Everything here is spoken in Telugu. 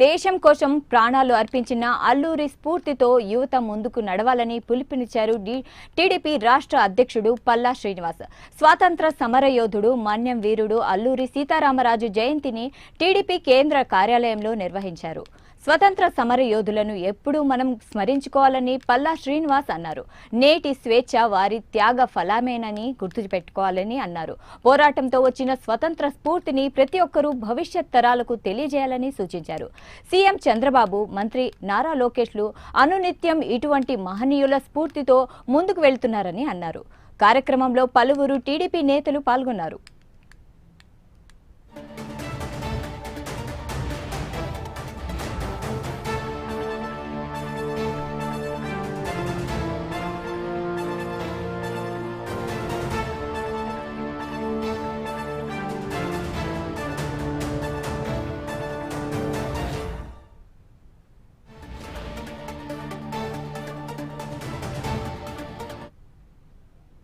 దేశం కోసం ప్రాణాలు అర్పించిన అల్లూరి స్ఫూర్తితో యువత ముందుకు నడవాలని పిలుపునిచ్చారు టీడీపీ రాష్ట్ర అధ్యక్షుడు పల్లా శ్రీనివాస్. స్వాతంత్ర సమరయోధుడు మన్యం వీరుడు అల్లూరి సీతారామరాజు జయంతిని టీడీపీ కేంద్ర కార్యాలయంలో నిర్వహించారు. స్వతంత్ర సమరయోధులను ఎప్పుడూ మనం స్మరించుకోవాలని పల్లా శ్రీనివాస్ అన్నారు. నేటి స్వేచ్ఛ వారి త్యాగ ఫలమేనని గుర్తుపెట్టుకోవాలని అన్నారు. పోరాటంతో వచ్చిన స్వతంత్ర స్ఫూర్తిని ప్రతి ఒక్కరూ భవిష్యత్ తరాలకు తెలియజేయాలని సూచించారు. సీఎం చంద్రబాబు, మంత్రి నారా లోకేష్లు అనునిత్యం ఇటువంటి మహనీయుల స్ఫూర్తితో ముందుకు వెళ్తున్నారని అన్నారు. కార్యక్రమంలో పలువురు టీడీపీ నేతలు పాల్గొన్నారు.